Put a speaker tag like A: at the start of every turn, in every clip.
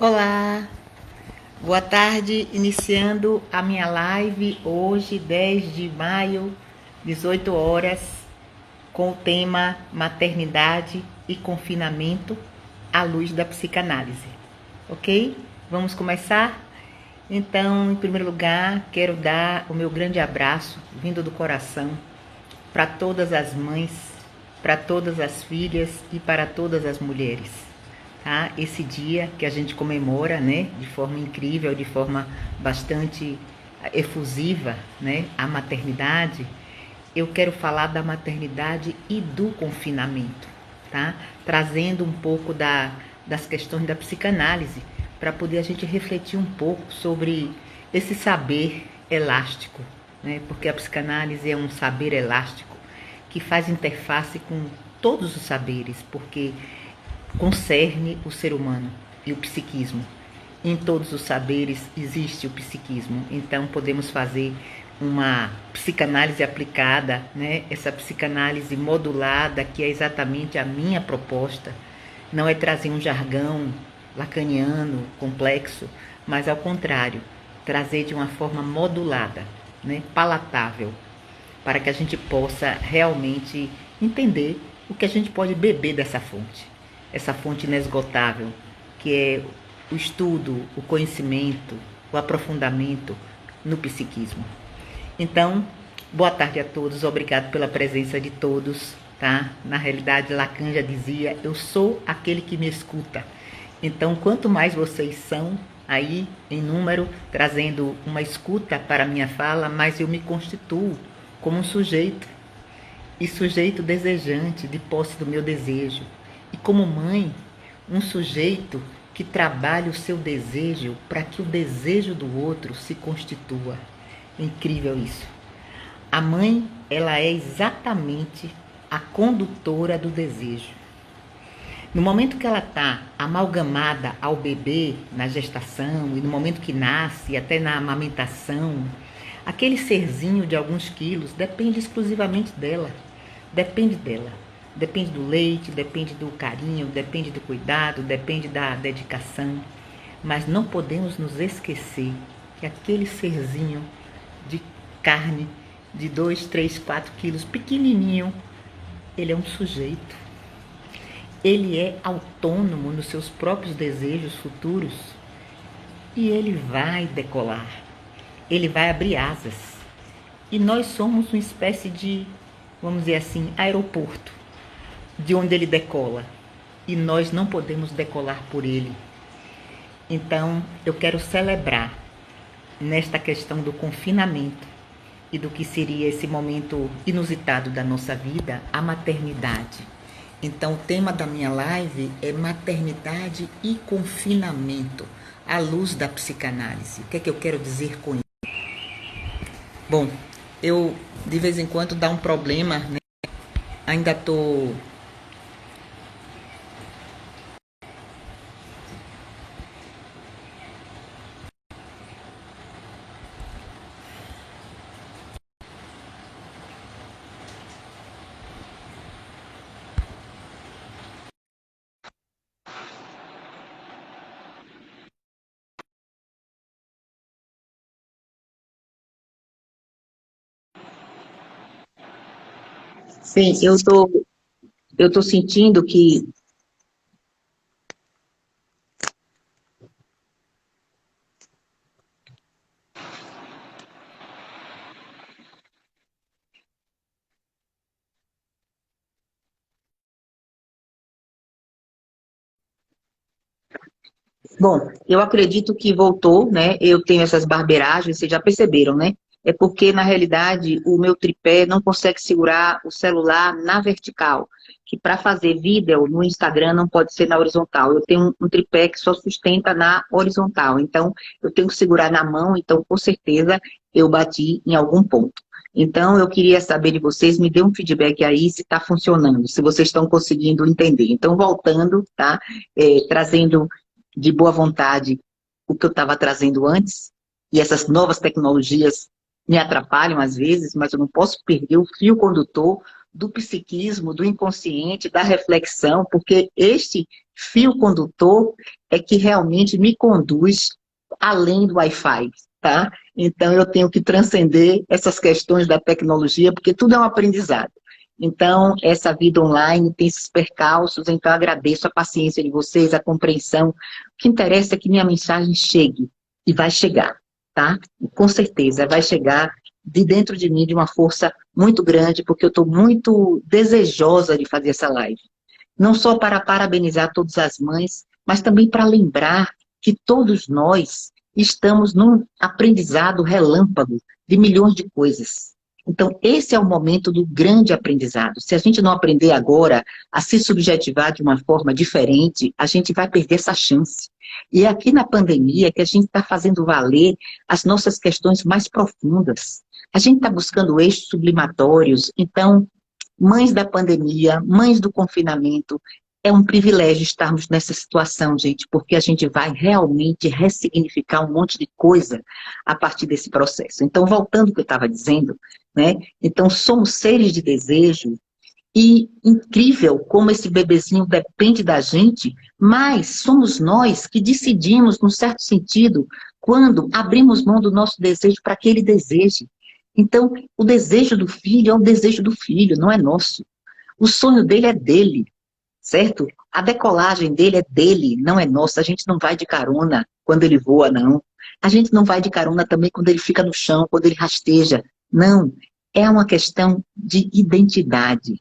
A: Olá, boa tarde, iniciando a minha live hoje, 10 de maio, 18 horas, com o tema Maternidade e Confinamento à luz da psicanálise. Ok? Vamos começar? Então, em primeiro lugar, quero dar o meu grande abraço, vindo do coração, para todas as mães, para todas as filhas e para todas as mulheres. Tá? Esse dia que a gente comemora, né, de forma incrível, de forma bastante efusiva, né, a maternidade, eu quero falar da maternidade e do confinamento, tá? Trazendo um pouco das questões da psicanálise, para poder a gente refletir um pouco sobre esse saber elástico, né? Porque a psicanálise é um saber elástico que faz interface com todos os saberes, porque concerne o ser humano e o psiquismo. Em todos os saberes existe o psiquismo, então podemos fazer uma psicanálise aplicada, né? Essa psicanálise modulada, que é exatamente a minha proposta, não é trazer um jargão lacaniano, complexo, mas ao contrário, trazer de uma forma modulada, né? Palatável, para que a gente possa realmente entender o que a gente pode beber dessa fonte, essa fonte inesgotável, que é o estudo, o conhecimento, o aprofundamento no psiquismo. Então, boa tarde a todos, obrigado pela presença de todos, tá? Na realidade, Lacan já dizia, eu sou aquele que me escuta. Então, quanto mais vocês são aí em número, trazendo uma escuta para a minha fala, mais eu me constituo como um sujeito, e sujeito desejante, de posse do meu desejo. E como mãe, um sujeito que trabalha o seu desejo para que o desejo do outro se constitua. É incrível isso. A mãe, ela é exatamente a condutora do desejo. No momento que ela está amalgamada ao bebê, na gestação, e no momento que nasce, até na amamentação, aquele serzinho de alguns quilos depende exclusivamente dela. Depende dela. Depende do leite, depende do carinho, depende do cuidado, depende da dedicação. Mas não podemos nos esquecer que aquele serzinho de carne de 2, 3, 4 quilos, pequenininho, ele é um sujeito. Ele é autônomo nos seus próprios desejos futuros e ele vai decolar. Ele vai abrir asas. E nós somos uma espécie de, vamos dizer assim, aeroporto, de onde ele decola. E nós não podemos decolar por ele. Então, eu quero celebrar nesta questão do confinamento e do que seria esse momento inusitado da nossa vida, a maternidade. Então, o tema da minha live é maternidade e confinamento, à luz da psicanálise. O que é que eu quero dizer com isso? Bom, eu de vez em quando dá um problema, né? Ainda estou Sim, eu tô sentindo que, bom, eu acredito que voltou, né? Eu tenho essas barberagens, vocês já perceberam, né? É porque, na realidade, o meu tripé não consegue segurar o celular na vertical, que para fazer vídeo no Instagram não pode ser na horizontal. Eu tenho um tripé que só sustenta na horizontal, então eu tenho que segurar na mão, então com certeza eu bati em algum ponto. Então, eu queria saber de vocês, me dê um feedback aí se está funcionando, se vocês estão conseguindo entender. Então, voltando, tá? Trazendo de boa vontade o que eu estava trazendo antes, e essas novas tecnologias me atrapalham às vezes, mas eu não posso perder o fio condutor
B: do psiquismo, do inconsciente, da reflexão, porque este fio condutor é que realmente me conduz além do Wi-Fi, tá? Então, eu tenho que transcender essas questões da tecnologia, porque tudo é um aprendizado. Então, essa vida online tem esses percalços, então agradeço a paciência de vocês, a compreensão. O que interessa é que minha mensagem chegue, e vai chegar, tá? E com certeza vai chegar de dentro de mim de uma força muito grande, porque eu estou muito desejosa de fazer essa live. Não só para parabenizar todas as mães, mas também para lembrar que todos nós estamos num aprendizado relâmpago de milhões de coisas. Então, esse é o momento do grande aprendizado. Se a gente não aprender agora a se subjetivar de uma forma diferente, a gente vai perder essa chance. E é aqui na pandemia que a gente está fazendo valer as nossas questões mais profundas. A gente está buscando eixos sublimatórios. Então, mães da pandemia, mães do confinamento, é um privilégio estarmos nessa situação, gente, porque a gente vai realmente ressignificar um monte de coisa a partir desse processo. Então, voltando ao que eu estava dizendo, né? Então, somos seres de desejo e incrível como esse bebezinho depende da gente, mas somos nós que decidimos, num certo sentido, quando abrimos mão do nosso desejo para que ele deseje. Então, o desejo do filho é o desejo do filho, não é nosso. O sonho dele é dele, certo? A decolagem dele é dele, não é nossa. A gente não vai de carona quando ele voa, não. A gente não vai de carona também quando ele fica no chão, quando ele rasteja. Não. É uma questão de identidade.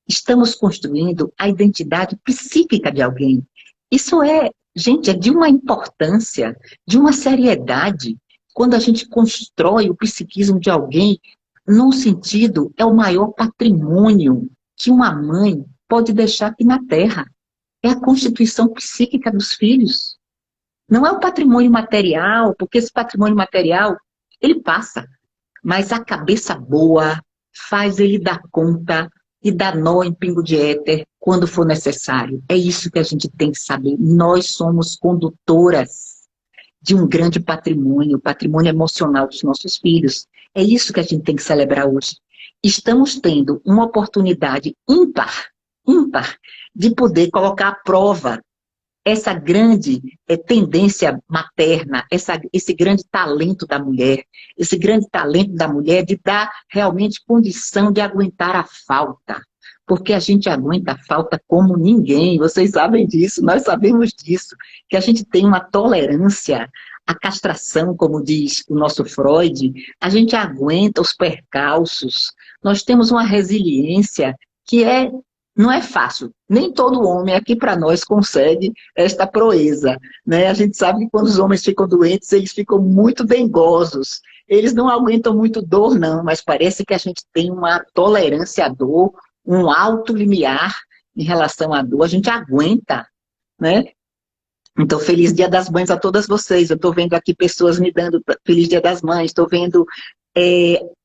B: Estamos construindo a identidade psíquica de alguém. Isso é, gente, é de uma importância, de uma seriedade. Quando a gente constrói o psiquismo de alguém, num sentido, é o maior patrimônio que uma mãe pode deixar aqui na Terra. É a constituição psíquica dos filhos. Não é o patrimônio material, porque esse patrimônio material, ele passa. Mas a cabeça boa faz ele dar conta e dar nó em pingo de éter quando for necessário. É isso que a gente tem que saber. Nós somos condutoras de um grande patrimônio, o patrimônio emocional dos nossos filhos. É isso que a gente tem que celebrar hoje. Estamos tendo uma oportunidade ímpar, de poder colocar à prova essa grande tendência materna, esse grande talento da mulher, esse grande talento da mulher de dar realmente condição de aguentar a falta. Porque a gente aguenta a falta como ninguém, vocês sabem disso, nós sabemos disso, que a gente tem uma tolerância à castração, como diz o nosso Freud, a gente aguenta os percalços, nós temos uma resiliência que não é fácil. Nem todo homem aqui para nós consegue esta proeza, né? A gente sabe que quando os homens ficam doentes, eles ficam muito dengosos. Eles não aguentam muito dor, não, mas parece que a gente tem uma tolerância à dor, um alto limiar em relação à dor. A gente aguenta, né? Então, feliz Dia das Mães a todas vocês. Eu estou vendo aqui pessoas me dando feliz Dia das Mães. Estou vendo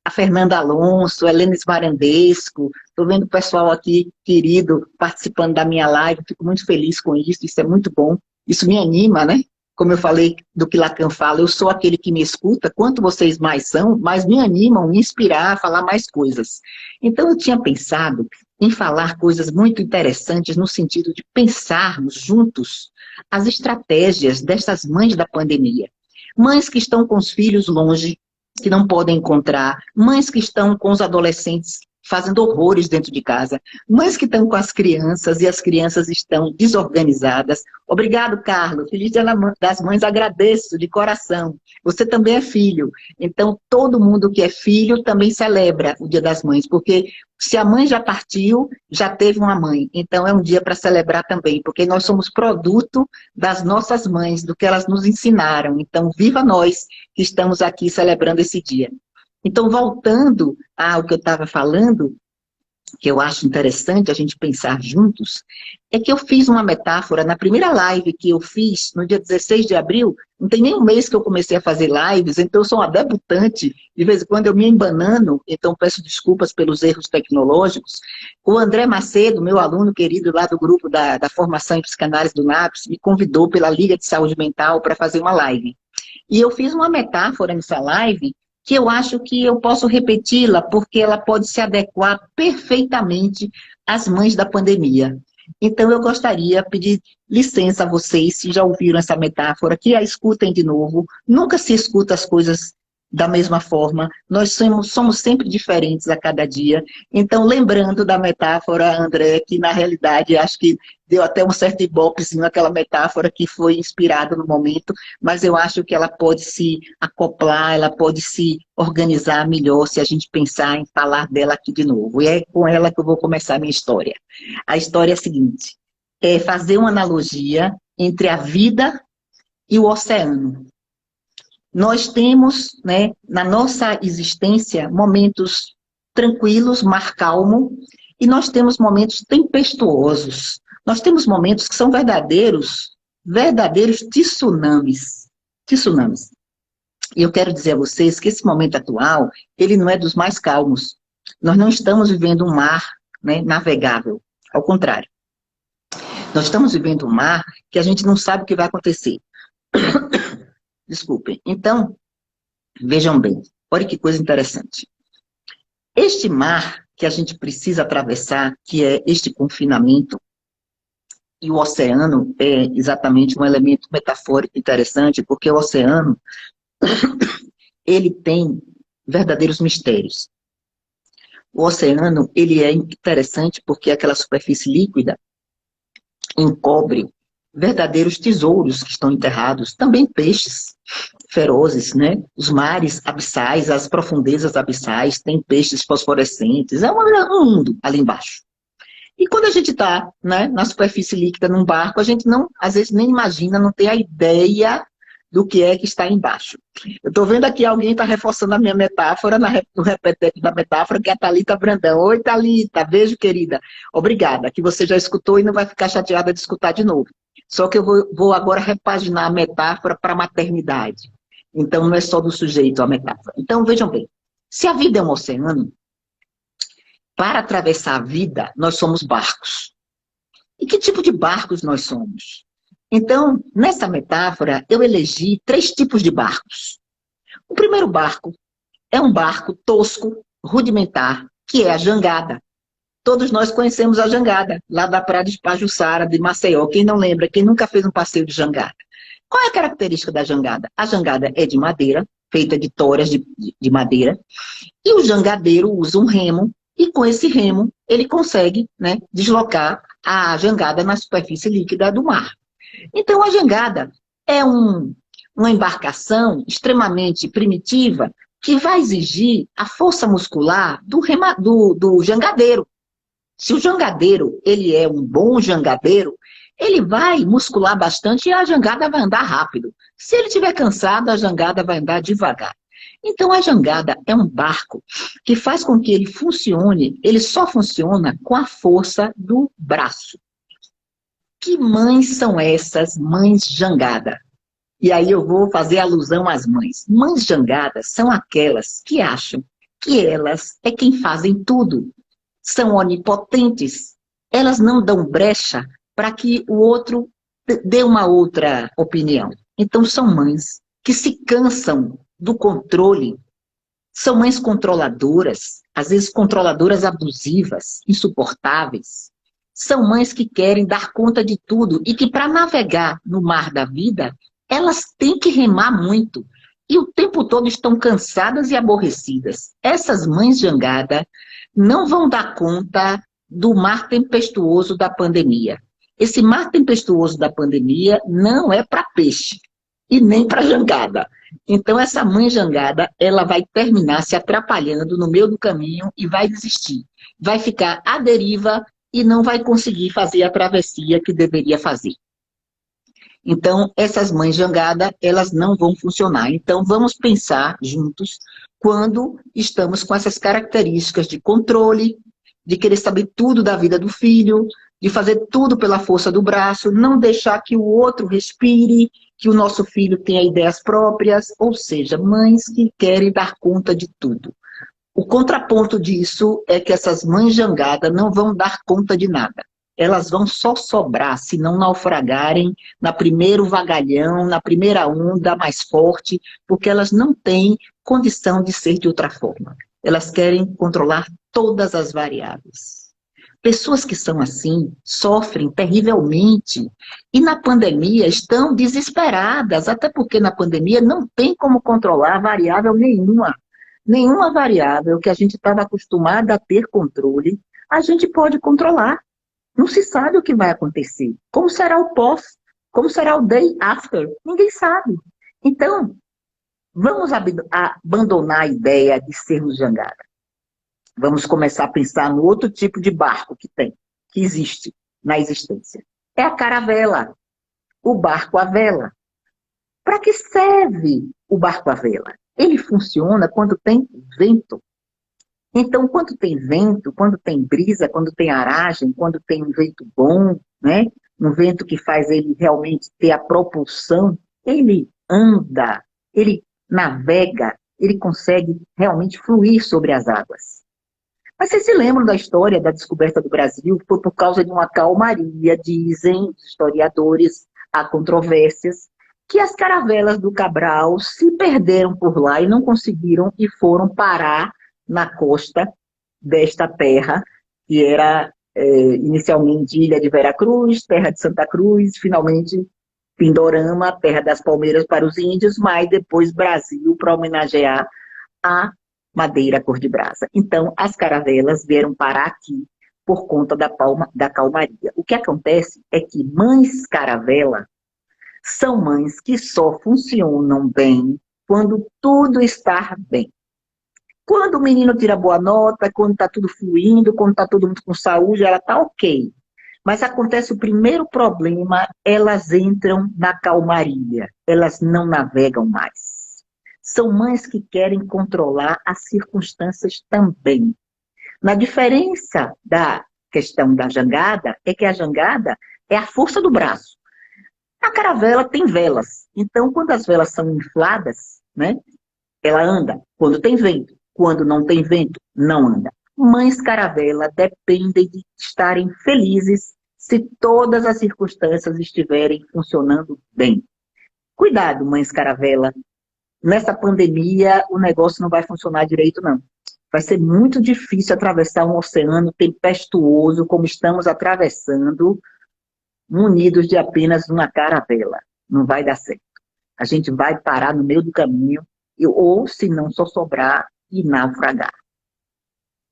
B: a Fernanda Alonso, a Helena Smarandesco. Estou vendo o pessoal aqui, querido, participando da minha live. Fico muito feliz com isso. Isso é muito bom. Isso me anima, né? Como eu falei do que Lacan fala, eu sou aquele que me escuta. Quanto vocês mais são, mais me animam, me inspirar a falar mais coisas. Então, eu tinha pensado em falar coisas muito interessantes no sentido de pensarmos juntos as estratégias dessas mães da pandemia. Mães que estão com os filhos longe, que não podem encontrar, mães que estão com os adolescentes fazendo horrores dentro de casa, mães que estão com as crianças e as crianças estão desorganizadas. Obrigado, Carlos. Feliz Dia das Mães, agradeço de coração. Você também é filho. Então, todo mundo que é filho também celebra o Dia das Mães, porque se a mãe já partiu, já teve uma mãe. Então, é um dia para celebrar também, porque nós somos produto das nossas mães, do que elas nos ensinaram. Então, viva nós que estamos aqui celebrando esse dia. Então, voltando ao que eu estava falando, que eu acho interessante a gente pensar juntos, é que eu fiz uma metáfora na primeira live que eu fiz, no dia 16 de abril, não tem nem um mês que eu comecei a fazer lives, então eu sou uma debutante, de vez em quando eu me embanando, então peço desculpas pelos erros tecnológicos. O André Macedo, meu aluno querido lá do grupo da formação em psicanálise do NAPS, me convidou pela Liga de Saúde Mental para fazer uma live. E eu fiz uma metáfora nessa live, que eu acho que eu posso repeti-la porque ela pode se adequar perfeitamente às mães da pandemia. Então, eu gostaria de pedir licença a vocês, se já ouviram essa metáfora, que a escutem de novo. Nunca se escuta as coisas da mesma forma. Nós somos sempre diferentes a cada dia. Então, lembrando da metáfora, André, que na realidade acho que deu até um certo ibopezinho aquela metáfora que foi inspirada no momento, mas eu acho que ela pode se acoplar, ela pode se organizar melhor se a gente pensar em falar dela aqui de novo. E é com ela que eu vou começar a minha história. A história é a seguinte, é fazer uma analogia entre a vida e o oceano. Nós temos, né, na nossa existência, momentos tranquilos, mar calmo, e nós temos momentos tempestuosos. Nós temos momentos que são verdadeiros tsunamis. Tsunamis. E eu quero dizer a vocês que esse momento atual, ele não é dos mais calmos. Nós não estamos vivendo um mar, né, navegável. Ao contrário. Nós estamos vivendo um mar que a gente não sabe o que vai acontecer. Desculpem. Então, vejam bem, olha que coisa interessante. Este mar que a gente precisa atravessar, que é este confinamento, e o oceano é exatamente um elemento metafórico interessante, porque o oceano, ele tem verdadeiros mistérios. O oceano, ele é interessante porque aquela superfície líquida encobre verdadeiros tesouros que estão enterrados, também peixes ferozes, né? Os mares abissais, as profundezas abissais, tem peixes fosforescentes, é um mundo ali embaixo. E quando a gente está, né, na superfície líquida, num barco, a gente não, às vezes nem imagina, não tem a ideia do que é que está embaixo. Eu estou vendo aqui alguém está reforçando a minha metáfora, no repeteco da metáfora, que é a Thalita Brandão. Oi, Thalita, beijo, querida. Obrigada, que você já escutou e não vai ficar chateada de escutar de novo. Só que eu vou agora repaginar a metáfora para a maternidade. Então, não é só do sujeito a metáfora. Então, vejam bem, se a vida é um oceano, para atravessar a vida, nós somos barcos. E que tipo de barcos nós somos? Então, nessa metáfora, eu elegi 3 tipos de barcos. O primeiro barco é um barco tosco, rudimentar, que é a jangada. Todos nós conhecemos a jangada, lá da praia de Pajuçara, de Maceió. Quem não lembra, quem nunca fez um passeio de jangada? Qual é a característica da jangada? A jangada é de madeira, feita de toras de madeira, e o jangadeiro usa um remo, e com esse remo ele consegue, né, deslocar a jangada na superfície líquida do mar. Então a jangada é uma embarcação extremamente primitiva que vai exigir a força muscular do jangadeiro. Se o jangadeiro ele é um bom jangadeiro, ele vai muscular bastante e a jangada vai andar rápido. Se ele estiver cansado, a jangada vai andar devagar. Então a jangada é um barco que faz com que ele funcione, ele só funciona com a força do braço. Que mães são essas mães jangada? E aí eu vou fazer alusão às mães. Mães jangadas são aquelas que acham que elas é quem fazem tudo. São onipotentes. Elas não dão brecha para que o outro dê uma outra opinião. Então são mães que se cansam do controle. São mães controladoras, às vezes controladoras abusivas, insuportáveis. São mães que querem dar conta de tudo e que para navegar no mar da vida, elas têm que remar muito. E o tempo todo estão cansadas e aborrecidas. Essas mães jangada não vão dar conta do mar tempestuoso da pandemia. Esse mar tempestuoso da pandemia não é para peixe e nem para jangada. Então essa mãe jangada, ela vai terminar se atrapalhando no meio do caminho e vai desistir. Vai ficar à deriva e não vai conseguir fazer a travessia que deveria fazer. Então, essas mães jangada, elas não vão funcionar. Então, vamos pensar juntos quando estamos com essas características de controle, de querer saber tudo da vida do filho, de fazer tudo pela força do braço, não deixar que o outro respire, que o nosso filho tenha ideias próprias, ou seja, mães que querem dar conta de tudo. O contraponto disso é que essas mães jangadas não vão dar conta de nada. elas vão só sobrar se não naufragarem na primeiro vagalhão, na primeira onda mais forte, porque elas não têm condição de ser de outra forma. Elas querem controlar todas as variáveis. Pessoas que são assim sofrem terrivelmente e na pandemia estão desesperadas, até porque na pandemia não tem como controlar variável nenhuma. Nenhuma variável que a gente estava acostumada a ter controle, a gente pode controlar. Não se sabe o que vai acontecer. Como será o pós? Como será o day after? Ninguém sabe. Então, vamos abandonar a ideia de sermos jangada. Vamos começar a pensar no outro tipo de barco que existe na existência. É a caravela, o barco à vela. Para que serve o barco à vela? Ele funciona quando tem vento. Então, quando tem vento, quando tem brisa, quando tem aragem, quando tem um vento bom, né? Um vento que faz ele realmente ter a propulsão, ele anda, ele navega, ele consegue realmente fluir sobre as águas. Mas vocês se lembram da história da descoberta do Brasil? Foi por causa de uma calmaria, dizem os historiadores, há controvérsias, que as caravelas do Cabral se perderam por lá e não conseguiram e foram parar na costa desta terra, que era inicialmente Ilha de Veracruz, terra de Santa Cruz, finalmente Pindorama, terra das palmeiras para os índios, mas depois Brasil para homenagear a madeira cor de brasa. Então, as caravelas vieram parar aqui por conta da calmaria. O que acontece é que mães caravela são mães que só funcionam bem quando tudo está bem. Quando o menino tira boa nota, quando está tudo fluindo, quando está todo mundo com saúde, ela está ok. Mas acontece o primeiro problema, elas entram na calmaria, elas não navegam mais. São mães que querem controlar as circunstâncias também. Na diferença da questão da jangada, é que a jangada é a força do braço. A caravela tem velas, então quando as velas são infladas, né, ela anda. Quando tem vento, quando não tem vento, não anda. Mães caravela dependem de estarem felizes se todas as circunstâncias estiverem funcionando bem. Cuidado, mães caravela. Nessa pandemia, o negócio não vai funcionar direito, não. Vai ser muito difícil atravessar um oceano tempestuoso como estamos atravessando, munidos de apenas uma caravela. Não vai dar certo. A gente vai parar no meio do caminho, ou, se não, só sobrar e naufragar.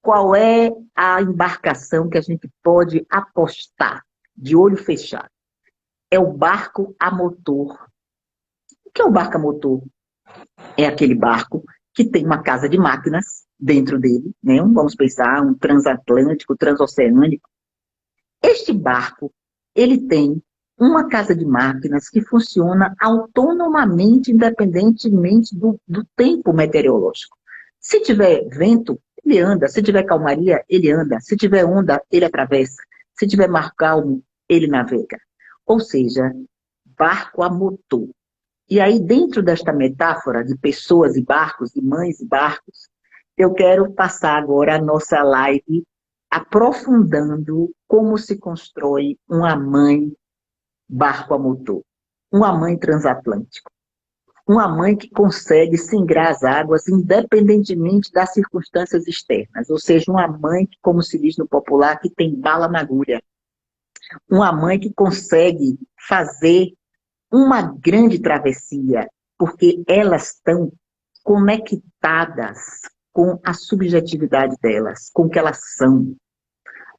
B: Qual é a embarcação que a gente pode apostar de olho fechado? É o barco a motor. O que é o barco a motor? É aquele barco que tem uma casa de máquinas dentro dele, né? Vamos pensar, um transatlântico, transoceânico. Este barco, ele tem uma casa de máquinas que funciona autonomamente, independentemente do tempo meteorológico. Se tiver vento, ele anda. Se tiver calmaria, ele anda. Se tiver onda, ele atravessa. Se tiver mar calmo, ele navega. Ou seja, barco a motor. E aí, dentro desta metáfora de pessoas e barcos, de mães e barcos, eu quero passar agora a nossa live aprofundando como se constrói uma mãe barco a motor, uma mãe transatlântico, uma mãe que consegue singrar as águas independentemente das circunstâncias externas, ou seja, uma mãe que, como se diz no popular, que tem bala na agulha, uma mãe que consegue fazer uma grande travessia, porque elas estão conectadas com a subjetividade delas, com o que elas são.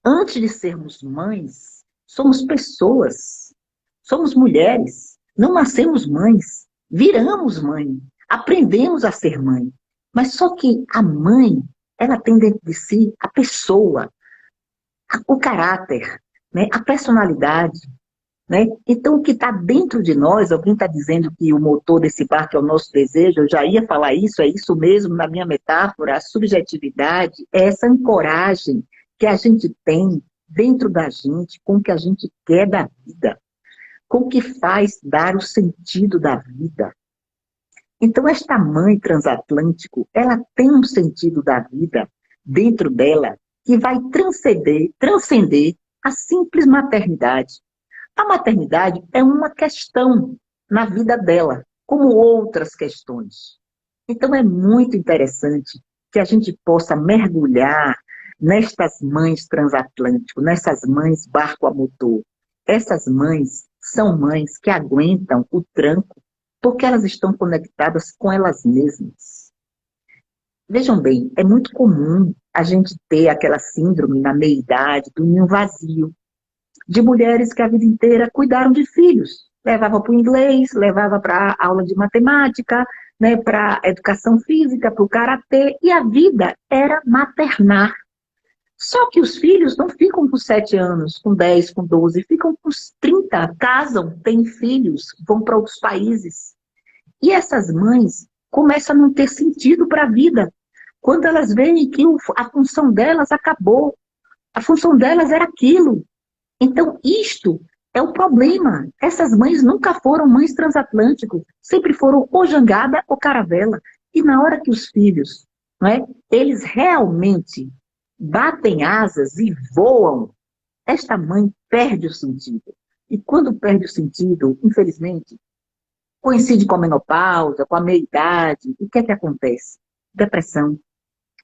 B: Antes de sermos mães, somos pessoas, somos mulheres, não nascemos mães, viramos mãe, aprendemos a ser mãe. Mas só que a mãe, ela tem dentro de si a pessoa, o caráter, né, a personalidade. Né? Então, o que está dentro de nós, alguém está dizendo que o motor desse barco é o nosso desejo, eu já ia falar isso, é isso mesmo na minha metáfora, a subjetividade é essa ancoragem que a gente tem dentro da gente com o que a gente quer da vida, com o que faz dar o sentido da vida. Então, esta mãe transatlântico, ela tem um sentido da vida dentro dela que vai transcender a simples maternidade. A maternidade é uma questão na vida dela, como outras questões. Então é muito interessante que a gente possa mergulhar nestas mães transatlântico, nessas mães barco a motor. Essas mães são mães que aguentam o tranco porque elas estão conectadas com elas mesmas. Vejam bem, é muito comum a gente ter aquela síndrome na meia-idade do ninho vazio, de mulheres que a vida inteira cuidaram de filhos. Levava para o inglês, levava para a aula de matemática, né, para a educação física, para o karatê, e a vida era maternar. Só que os filhos não ficam com 7 anos, com 10, com 12, ficam com 30, casam, têm filhos, vão para outros países. E essas mães começam a não ter sentido para a vida, quando elas veem que a função delas acabou, a função delas era aquilo. Então, isto é o problema. Essas mães nunca foram mães transatlânticos, sempre foram ou jangada ou caravela. E na hora que os filhos, não é, eles realmente batem asas e voam, esta mãe perde o sentido. E quando perde o sentido, infelizmente, coincide com a menopausa, com a meia-idade, o que é que acontece? Depressão,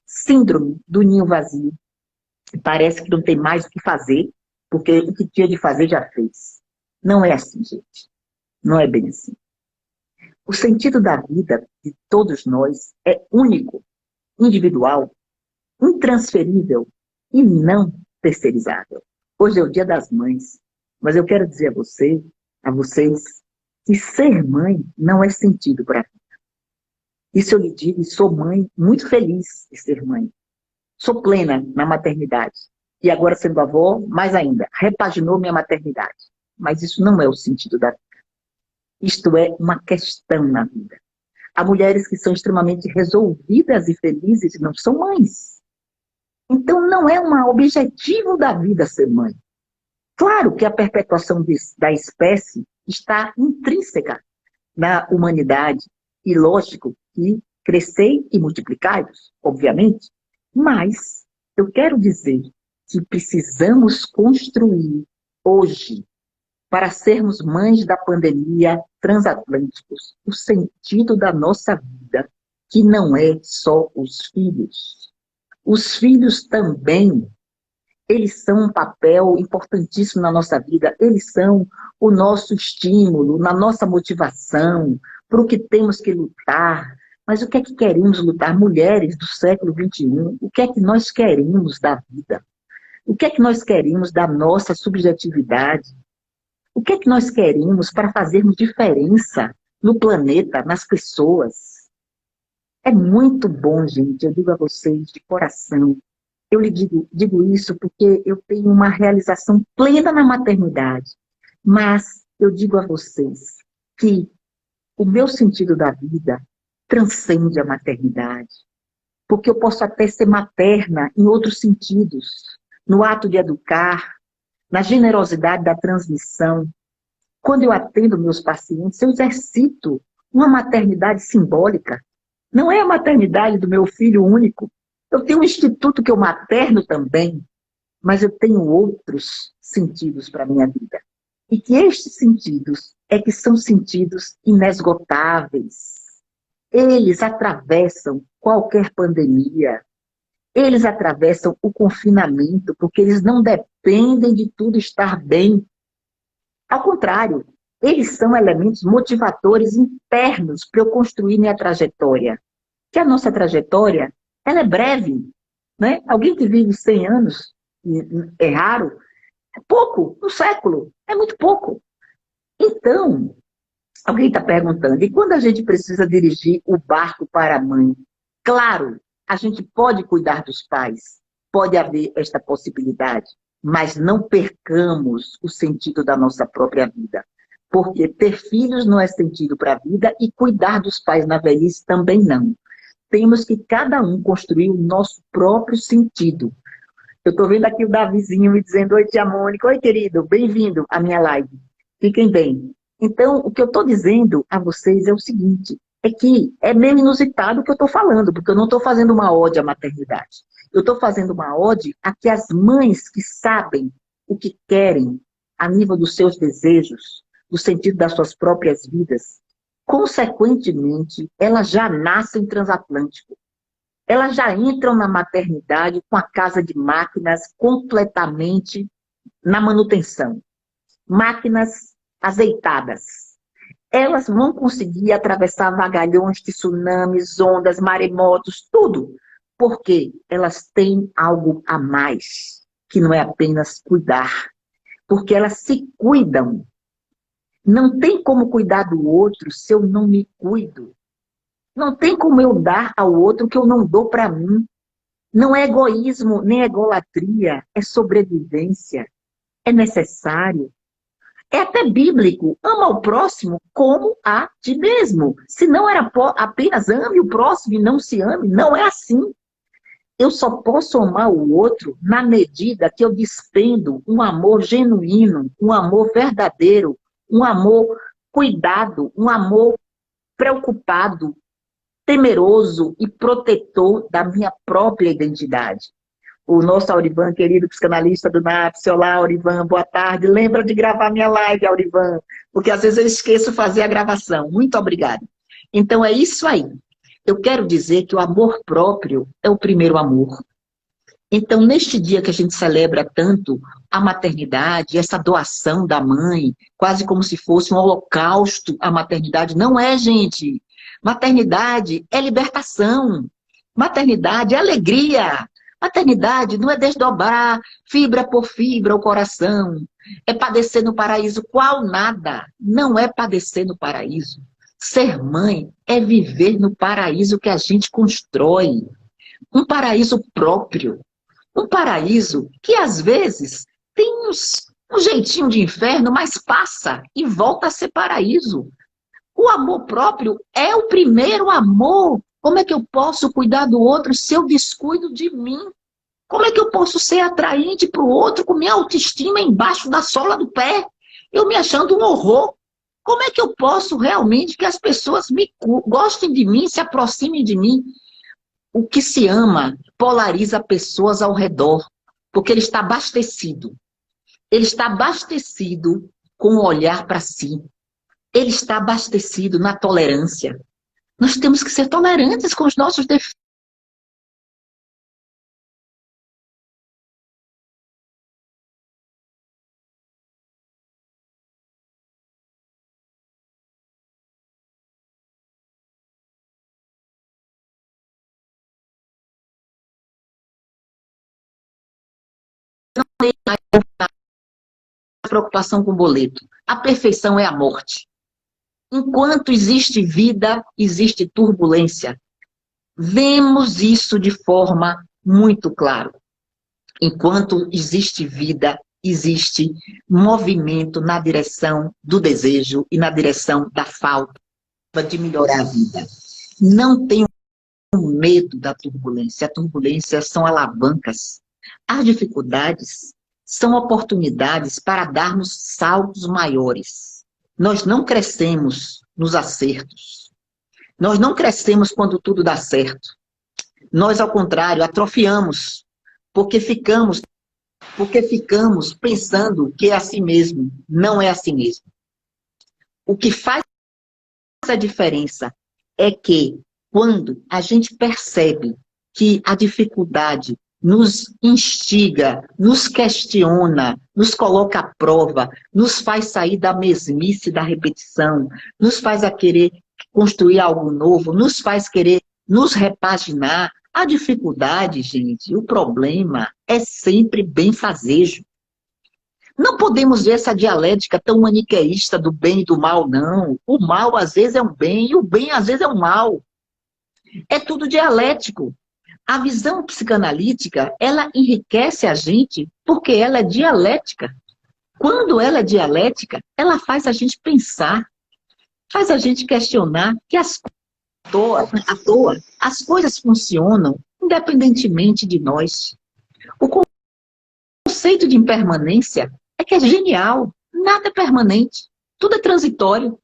B: síndrome do ninho vazio. Parece que não tem mais o que fazer, porque o que tinha de fazer já fez. Não é assim, gente. Não é bem assim. O sentido da vida de todos nós é único, individual, intransferível e não terceirizável. Hoje é o Dia das Mães, mas eu quero dizer a vocês, que ser mãe não é sentido para mim. Isso eu lhe digo, e sou mãe, muito feliz de ser mãe. Sou plena na maternidade. E agora, sendo avó, mais ainda, repaginou minha maternidade. Mas isso não é o sentido da vida. Isto é uma questão na vida. Há mulheres que são extremamente resolvidas e felizes e não são mães. Então, não é um objetivo da vida ser mãe. Claro que a perpetuação da espécie está intrínseca na humanidade. E lógico que crescei e multiplicai-vos, obviamente. Mas eu quero dizer que precisamos construir hoje, para sermos mães da pandemia transatlânticos, o sentido da nossa vida, que não é só os filhos. Os filhos também, eles são um papel importantíssimo na nossa vida, eles são o nosso estímulo, na nossa motivação, para o que temos que lutar. Mas o que é que queremos lutar? Mulheres do século XXI, o que é que nós queremos da vida? O que é que nós queremos da nossa subjetividade? O que é que nós queremos para fazermos diferença no planeta, nas pessoas? É muito bom, gente, eu digo a vocês de coração. Eu lhe digo isso porque eu tenho uma realização plena na maternidade. Mas eu digo a vocês que o meu sentido da vida transcende a maternidade. Porque eu posso até ser materna em outros sentidos. No ato de educar, na generosidade da transmissão. Quando eu atendo meus pacientes, eu exercito uma maternidade simbólica. Não é a maternidade do meu filho único. Eu tenho um instituto que eu materno também, mas eu tenho outros sentidos para a minha vida. E que estes sentidos é que são sentidos inesgotáveis. Eles atravessam qualquer pandemia. Eles atravessam o confinamento, porque eles não dependem de tudo estar bem. Ao contrário, eles são elementos motivadores internos para eu construir minha trajetória. Que a nossa trajetória, ela é breve, né? Alguém que vive 100 anos, é raro, é pouco, um século, é muito pouco. Então, alguém está perguntando, e quando a gente precisa dirigir o barco para a mãe? Claro, a gente pode cuidar dos pais, pode haver esta possibilidade, mas não percamos o sentido da nossa própria vida. Porque ter filhos não é sentido para a vida e cuidar dos pais na velhice também não. Temos que cada um construir o nosso próprio sentido. Eu estou vendo aqui o Davizinho me dizendo, oi, tia Mônica, oi, querido, bem-vindo à minha live. Fiquem bem. Então, o que eu estou dizendo a vocês é o seguinte, é que é meio inusitado o que eu estou falando, porque eu não estou fazendo uma ode à maternidade. Eu estou fazendo uma ode a que as mães que sabem o que querem a nível dos seus desejos, do sentido das suas próprias vidas, consequentemente, elas já nascem transatlântico. Elas já entram na maternidade com a casa de máquinas completamente na manutenção. Máquinas azeitadas. Elas vão conseguir atravessar vagalhões de tsunamis, ondas, maremotos, tudo. Porque elas têm algo a mais, que não é apenas cuidar. Porque elas se cuidam. Não tem como cuidar do outro se eu não me cuido. Não tem como eu dar ao outro o que eu não dou para mim. Não é egoísmo, nem egolatria, é sobrevivência. É necessário. É até bíblico. Ama o próximo como a ti mesmo. Se não era apenas ame o próximo e não se ame, não é assim. Eu só posso amar o outro na medida que eu despendo um amor genuíno, um amor verdadeiro, um amor cuidado, um amor preocupado, temeroso e protetor da minha própria identidade. O nosso Aurivan, querido psicanalista do NAPS, olá, Aurivan, boa tarde. Lembra de gravar minha live, Aurivan, porque às vezes eu esqueço de fazer a gravação. Muito obrigada. Então é isso aí. Eu quero dizer que o amor próprio é o primeiro amor. Então, neste dia que a gente celebra tanto a maternidade, essa doação da mãe, quase como se fosse um holocausto à maternidade, não é, gente. Maternidade é libertação. Maternidade é alegria. Maternidade não é desdobrar fibra por fibra o coração. É padecer no paraíso. Qual nada? Não é padecer no paraíso. Ser mãe é viver no paraíso que a gente constrói. Um paraíso próprio. Um paraíso que, às vezes, tem um jeitinho de inferno, mas passa e volta a ser paraíso. O amor próprio é o primeiro amor. Como é que eu posso cuidar do outro se eu descuido de mim? Como é que eu posso ser atraente para o outro com minha autoestima embaixo da sola do pé? Eu me achando um horror. Como é que eu posso realmente que as pessoas gostem de mim, se aproximem de mim? O que se ama polariza pessoas ao redor, porque ele está abastecido. Ele está abastecido com o olhar para si. Ele está abastecido na tolerância. Nós temos que ser tolerantes com os nossos defeitos. Preocupação com o boleto. A perfeição é a morte. Enquanto existe vida, existe turbulência. Vemos isso de forma muito clara. Enquanto existe vida, existe movimento na direção do desejo e na direção da falta de melhorar a vida. Não tenho medo da turbulência. A turbulência são alavancas. As dificuldades são oportunidades para darmos saltos maiores. Nós não crescemos nos acertos. Nós não crescemos quando tudo dá certo. Nós, ao contrário, atrofiamos, porque ficamos pensando que é assim mesmo. Não é assim mesmo. O que faz a diferença é que quando a gente percebe que a dificuldade nos instiga, nos questiona, nos coloca à prova, nos faz sair da mesmice da repetição, nos faz a querer construir algo novo, nos faz querer nos repaginar. A dificuldade, gente, o problema é sempre benfazejo. Não podemos ver essa dialética tão maniqueísta do bem e do mal, não. O mal às vezes é um bem e o bem às vezes é um mal. É tudo dialético. A visão psicanalítica, ela enriquece a gente porque ela é dialética. Quando ela é dialética, ela faz a gente pensar, faz a gente questionar que à toa, as coisas funcionam independentemente de nós. O conceito de impermanência é que é genial. Nada é permanente. Tudo é transitório.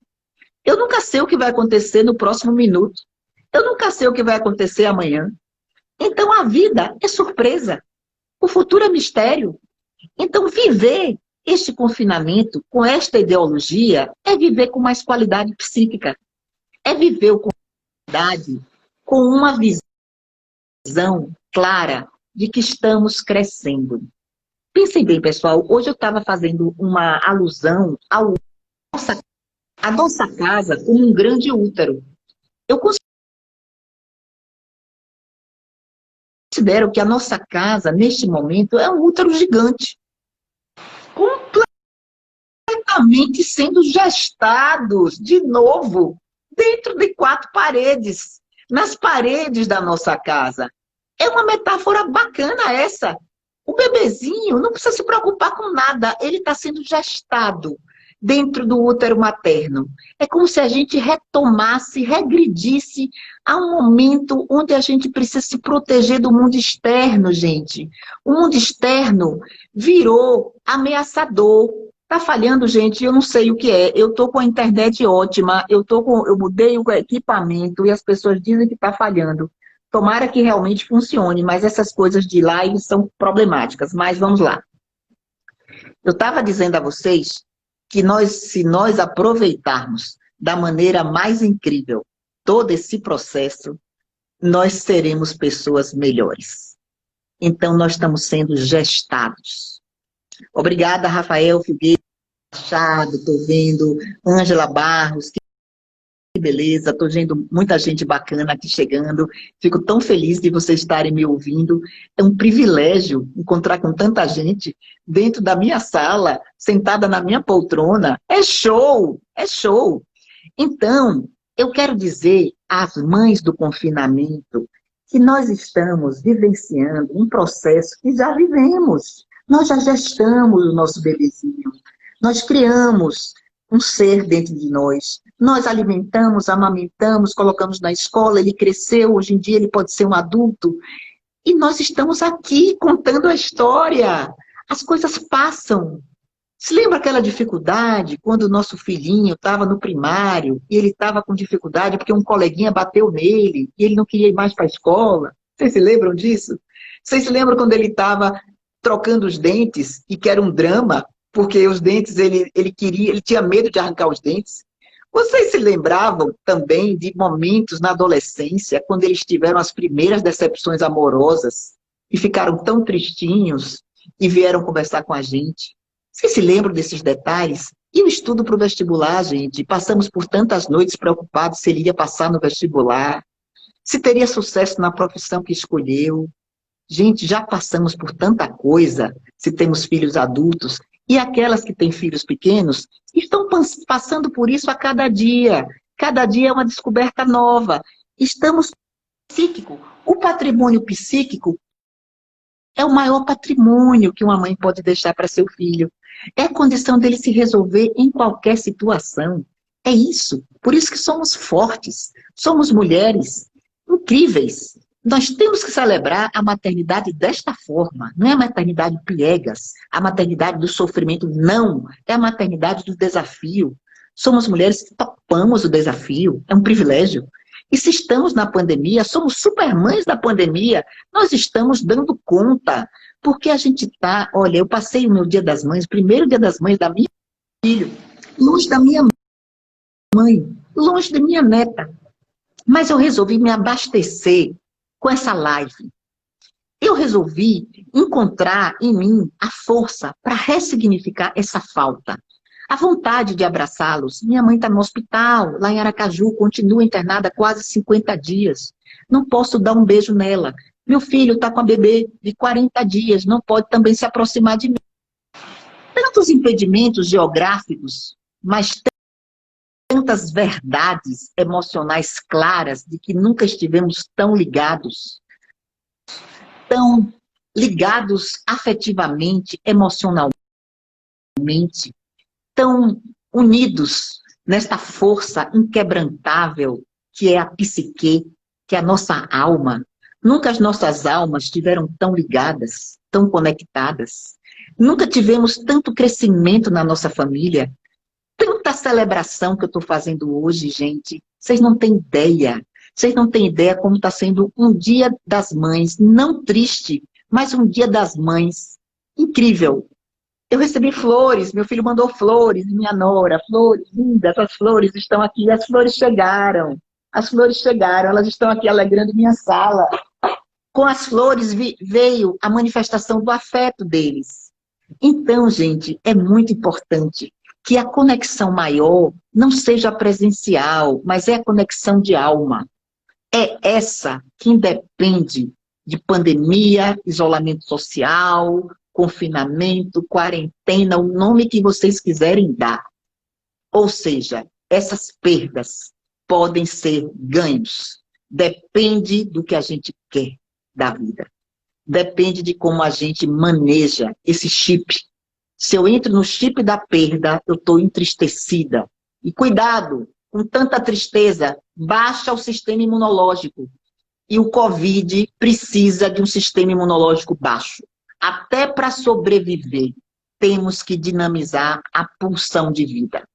B: Eu nunca sei o que vai acontecer no próximo minuto. Eu nunca sei o que vai acontecer amanhã. Então a vida é surpresa. O futuro é mistério. Então, viver este confinamento com esta ideologia é viver com mais qualidade psíquica, é viver o qualidade com uma visão clara de que estamos crescendo. Pensem bem, pessoal, hoje eu estava fazendo uma alusão à nossa casa como um grande útero. Eu considero que a nossa casa, neste momento, é um útero gigante, completamente sendo gestados de novo, dentro de quatro paredes, nas paredes da nossa casa. É uma metáfora bacana essa. O bebezinho não precisa se preocupar com nada, ele está sendo gestado dentro do útero materno. É como se a gente retomasse, regredisse a um momento onde a gente precisa se proteger do mundo externo, gente. O mundo externo virou ameaçador. Tá falhando, gente, eu não sei o que é. Eu tô com a internet ótima, eu mudei o equipamento e as pessoas dizem que tá falhando. Tomara que realmente funcione, mas essas coisas de live são problemáticas. Mas vamos lá. Eu estava dizendo a vocês que se nós aproveitarmos da maneira mais incrível todo esse processo, nós seremos pessoas melhores. Então, nós estamos sendo gestados. Obrigada, Rafael Figueiredo Machado, estou vendo Ângela Barros, que beleza, estou vendo muita gente bacana aqui chegando, fico tão feliz de vocês estarem me ouvindo, é um privilégio encontrar com tanta gente dentro da minha sala, sentada na minha poltrona, é show, é show. Então, eu quero dizer às mães do confinamento que nós estamos vivenciando um processo que já vivemos, nós já gestamos o nosso bebezinho, nós criamos um ser dentro de nós. Nós alimentamos, amamentamos, colocamos na escola, ele cresceu, hoje em dia ele pode ser um adulto. E nós estamos aqui contando a história. As coisas passam. Se lembra aquela dificuldade quando o nosso filhinho estava no primário e ele estava com dificuldade porque um coleguinha bateu nele e ele não queria ir mais para a escola? Vocês se lembram disso? Vocês se lembram quando ele estava trocando os dentes e que era um drama? Porque os dentes, ele tinha medo de arrancar os dentes. Vocês se lembravam também de momentos na adolescência, quando eles tiveram as primeiras decepções amorosas e ficaram tão tristinhos e vieram conversar com a gente? Vocês se lembram desses detalhes? E o estudo para o vestibular, gente? Passamos por tantas noites preocupados se ele ia passar no vestibular, se teria sucesso na profissão que escolheu. Gente, já passamos por tanta coisa, se temos filhos adultos. E aquelas que têm filhos pequenos estão passando por isso a cada dia. Cada dia é uma descoberta nova. Estamos psíquico. O patrimônio psíquico é o maior patrimônio que uma mãe pode deixar para seu filho. É a condição dele se resolver em qualquer situação. É isso. Por isso que somos fortes. Somos mulheres incríveis. Nós temos que celebrar a maternidade desta forma. Não é a maternidade piegas, a maternidade do sofrimento, não. É a maternidade do desafio. Somos mulheres que topamos o desafio, é um privilégio. E se estamos na pandemia, somos supermães da pandemia, nós estamos dando conta. Porque a gente está, olha, eu passei o meu Dia das Mães, o primeiro Dia das Mães da minha filha, longe da minha mãe, longe da minha neta. Mas eu resolvi me abastecer com essa live. Eu resolvi encontrar em mim a força para ressignificar essa falta. A vontade de abraçá-los. Minha mãe está no hospital, lá em Aracaju, continua internada há quase 50 dias. Não posso dar um beijo nela. Meu filho está com a bebê de 40 dias, não pode também se aproximar de mim. Tantos impedimentos geográficos, mas tantas verdades emocionais claras de que nunca estivemos tão ligados afetivamente, emocionalmente, tão unidos nesta força inquebrantável que é a psique, que é a nossa alma. Nunca as nossas almas estiveram tão ligadas, tão conectadas. Nunca tivemos tanto crescimento na nossa família. Tanta celebração que eu estou fazendo hoje, gente. Vocês não têm ideia. Vocês não têm ideia como está sendo um Dia das Mães. Não triste, mas um Dia das Mães incrível. Eu recebi flores, meu filho mandou flores, minha nora, flores lindas, as flores estão aqui, as flores chegaram. As flores chegaram, elas estão aqui alegrando minha sala. Com as flores veio a manifestação do afeto deles. Então, gente, é muito importante que a conexão maior não seja presencial, mas é a conexão de alma. É essa que independe de pandemia, isolamento social, confinamento, quarentena, o nome que vocês quiserem dar. Ou seja, essas perdas podem ser ganhos. Depende do que a gente quer da vida. Depende de como a gente maneja esse chip. Se eu entro no chip da perda, eu estou entristecida. E cuidado, com tanta tristeza, baixa o sistema imunológico. E o Covid precisa de um sistema imunológico baixo. Até para sobreviver, temos que dinamizar a pulsão de vida.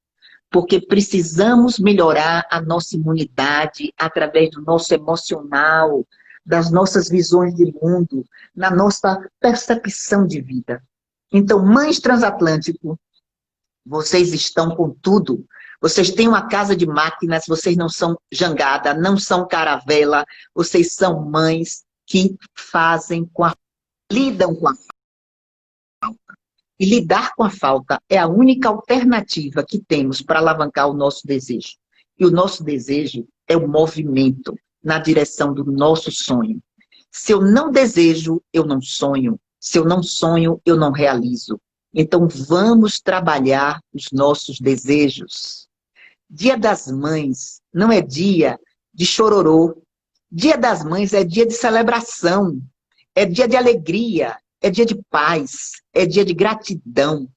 B: Porque precisamos melhorar a nossa imunidade através do nosso emocional, das nossas visões de mundo, na nossa percepção de vida. Então, mães transatlântico, vocês estão com tudo. Vocês têm uma casa de máquinas, vocês não são jangada, não são caravela, vocês são mães que lidam com a falta. E lidar com a falta é a única alternativa que temos para alavancar o nosso desejo. E o nosso desejo é o movimento na direção do nosso sonho. Se eu não desejo, eu não sonho. Se eu não sonho, eu não realizo. Então, vamos trabalhar os nossos desejos. Dia das Mães não é dia de chororô. Dia das Mães é dia de celebração. É dia de alegria. É dia de paz. É dia de gratidão.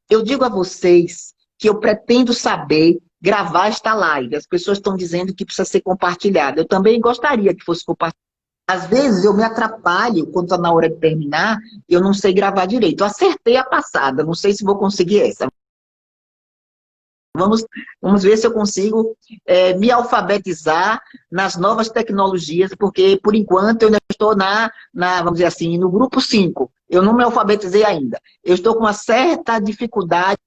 B: Eu digo a vocês que eu pretendo saber gravar esta live. As pessoas estão dizendo que precisa ser compartilhada. Eu também gostaria que fosse compartilhada. Às vezes eu me atrapalho quando está na hora de terminar, eu não sei gravar direito. Eu acertei a passada, não sei se vou conseguir essa. Vamos ver se eu consigo me alfabetizar nas novas tecnologias, porque por enquanto eu ainda estou vamos dizer assim, no grupo 5. Eu não me alfabetizei ainda. Eu estou com uma certa dificuldade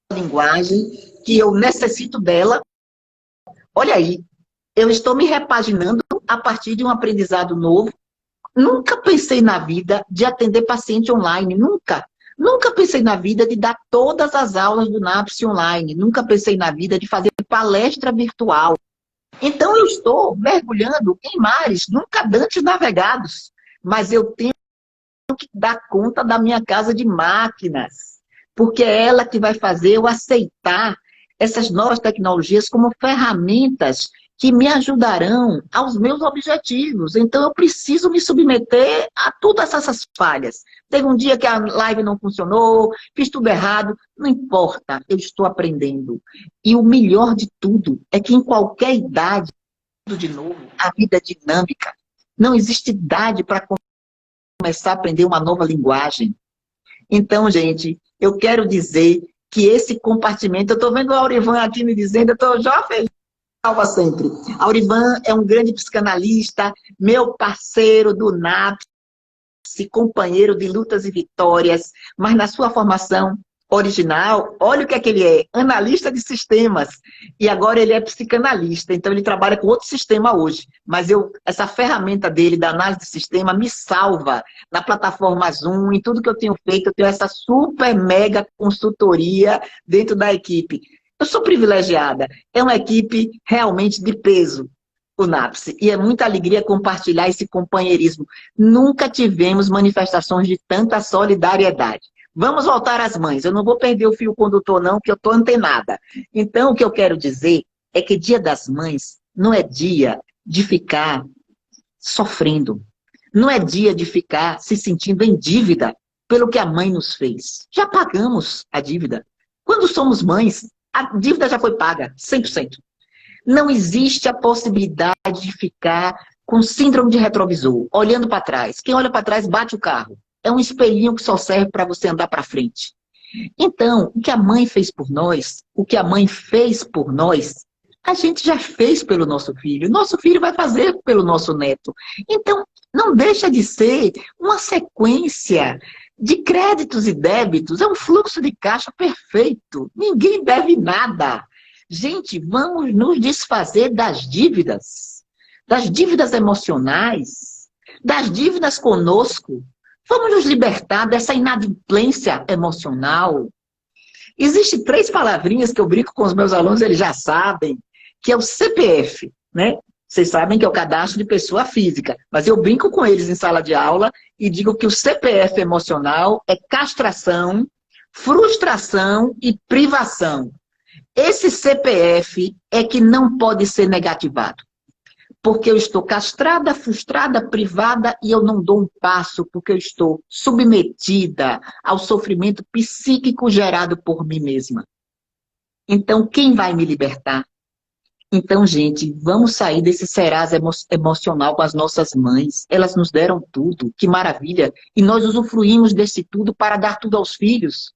B: na linguagem, que eu necessito dela. Olha aí, eu estou me repaginando a partir de um aprendizado novo. Nunca pensei na vida de atender paciente online, nunca. Nunca pensei na vida de dar todas as aulas do NAPS online. Nunca pensei na vida de fazer palestra virtual. Então eu estou mergulhando em mares nunca antes navegados. Mas eu tenho que dar conta da minha casa de máquinas. Porque é ela que vai fazer eu aceitar essas novas tecnologias como ferramentas que me ajudarão aos meus objetivos. Então, eu preciso me submeter a todas essas falhas. Teve um dia que a live não funcionou, fiz tudo errado. Não importa, eu estou aprendendo. E o melhor de tudo é que em qualquer idade, de novo, a vida é dinâmica. Não existe idade para começar a aprender uma nova linguagem. Então, gente, eu quero dizer que esse compartimento, eu estou vendo o Aurivan aqui me dizendo, eu estou já feliz. Salva sempre. Aurivan é um grande psicanalista, meu parceiro do NAPS, companheiro de lutas e vitórias, mas na sua formação original, olha o que é que ele é, analista de sistemas, e agora ele é psicanalista, então ele trabalha com outro sistema hoje, mas essa ferramenta dele, da análise de sistema, me salva na plataforma Zoom, em tudo que eu tenho feito, eu tenho essa super mega consultoria dentro da equipe. Eu sou privilegiada, é uma equipe realmente de peso, o NAPS, e é muita alegria compartilhar esse companheirismo. Nunca tivemos manifestações de tanta solidariedade. Vamos voltar às mães. Eu não vou perder o fio condutor, não, porque eu estou antenada. Então, o que eu quero dizer é que Dia das Mães não é dia de ficar sofrendo. Não é dia de ficar se sentindo em dívida pelo que a mãe nos fez. Já pagamos a dívida. Quando somos mães, a dívida já foi paga, 100%. Não existe a possibilidade de ficar com síndrome de retrovisor, olhando para trás. Quem olha para trás bate o carro. É um espelhinho que só serve para você andar para frente. Então, o que a mãe fez por nós, o que a mãe fez por nós, a gente já fez pelo nosso filho. Nosso filho vai fazer pelo nosso neto. Então, não deixa de ser uma sequência de créditos e débitos. É um fluxo de caixa perfeito. Ninguém deve nada. Gente, vamos nos desfazer das dívidas emocionais, das dívidas conosco. Vamos nos libertar dessa inadimplência emocional. Existem 3 palavrinhas que eu brinco com os meus alunos, eles já sabem, que é o CPF, né? Vocês sabem que é o cadastro de pessoa física, mas eu brinco com eles em sala de aula e digo que o CPF emocional é castração, frustração e privação. Esse CPF é que não pode ser negativado. Porque eu estou castrada, frustrada, privada e eu não dou um passo porque eu estou submetida ao sofrimento psíquico gerado por mim mesma. Então, quem vai me libertar? Então, gente, vamos sair desse Serasa emocional com as nossas mães. Elas nos deram tudo, que maravilha. E nós usufruímos desse tudo para dar tudo aos filhos.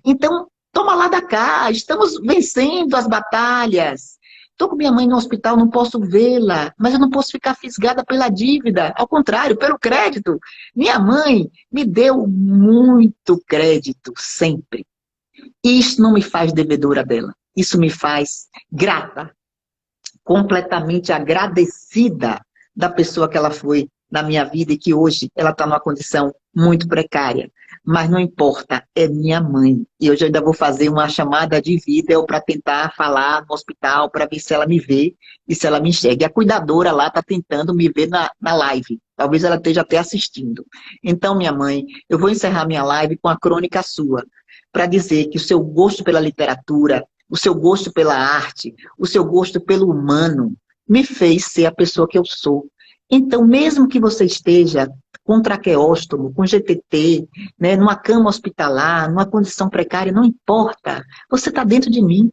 B: Então, toma lá da cá, estamos vencendo as batalhas. Estou com minha mãe no hospital, não posso vê-la, mas eu não posso ficar fisgada pela dívida. Ao contrário, pelo crédito. Minha mãe me deu muito crédito, sempre. E isso não me faz devedora dela. Isso me faz grata, completamente agradecida da pessoa que ela foi na minha vida e que hoje ela está numa condição muito precária. Mas não importa, é minha mãe. E hoje eu ainda vou fazer uma chamada de vídeo para tentar falar no hospital, para ver se ela me vê e se ela me enxerga. E a cuidadora lá está tentando me ver na live. Talvez ela esteja até assistindo. Então, minha mãe, eu vou encerrar minha live com a crônica sua, para dizer que o seu gosto pela literatura, o seu gosto pela arte, o seu gosto pelo humano, me fez ser a pessoa que eu sou. Então, mesmo que você esteja com traqueóstomo, com GTT, né, numa cama hospitalar, numa condição precária, não importa. Você está dentro de mim.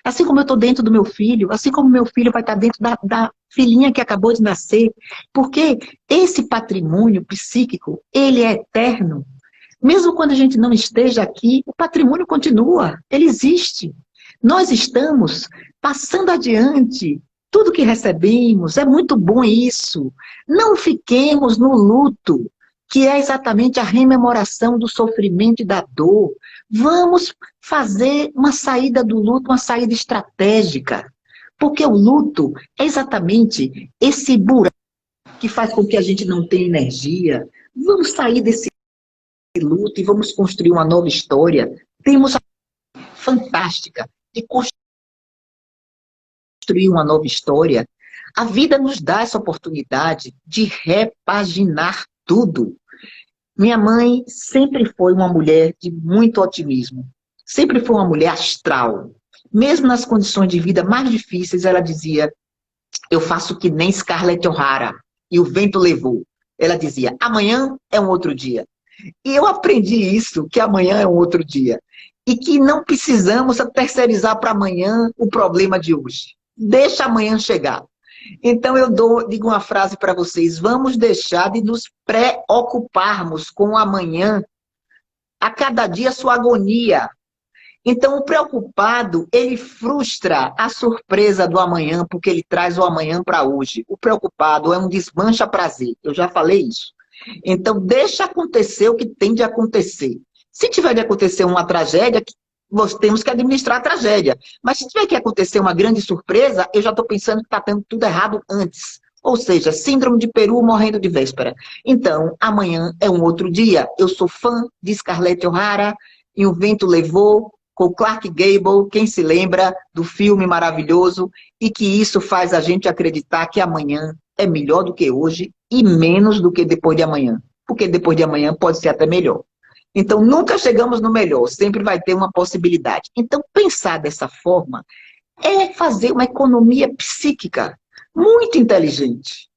B: Assim como eu estou dentro do meu filho, assim como meu filho vai estar dentro da filhinha que acabou de nascer. Porque esse patrimônio psíquico, ele é eterno. Mesmo quando a gente não esteja aqui, o patrimônio continua, ele existe. Nós estamos passando adiante. Tudo que recebemos, é muito bom isso. Não fiquemos no luto, que é exatamente a rememoração do sofrimento e da dor. Vamos fazer uma saída do luto, uma saída estratégica. Porque o luto é exatamente esse buraco que faz com que a gente não tenha energia. Vamos sair desse luto e vamos construir uma nova história. Temos a fantástica de construir uma nova história. A vida nos dá essa oportunidade de repaginar tudo. Minha mãe sempre foi uma mulher de muito otimismo. Sempre foi uma mulher astral. Mesmo nas condições de vida mais difíceis, ela dizia, eu faço que nem Scarlett O'Hara, e o vento levou. Ela dizia, amanhã é um outro dia. E eu aprendi isso, que amanhã é um outro dia. E que não precisamos terceirizar para amanhã o problema de hoje. Deixa amanhã chegar. Então eu digo uma frase para vocês, vamos deixar de nos preocuparmos com o amanhã, a cada dia sua agonia. Então o preocupado, ele frustra a surpresa do amanhã, porque ele traz o amanhã para hoje. O preocupado é um desmancha prazer, eu já falei isso. Então deixa acontecer o que tem de acontecer. Se tiver de acontecer uma tragédia, nós temos que administrar a tragédia. Mas se tiver que acontecer uma grande surpresa, eu já estou pensando que está tendo tudo errado antes. Ou seja, síndrome de Peru morrendo de véspera. Então, amanhã é um outro dia. Eu sou fã de Scarlett O'Hara, e o vento levou, com Clark Gable, quem se lembra do filme maravilhoso, e que isso faz a gente acreditar que amanhã é melhor do que hoje e menos do que depois de amanhã. Porque depois de amanhã pode ser até melhor. Então, nunca chegamos no melhor, sempre vai ter uma possibilidade. Então, pensar dessa forma é fazer uma economia psíquica muito inteligente.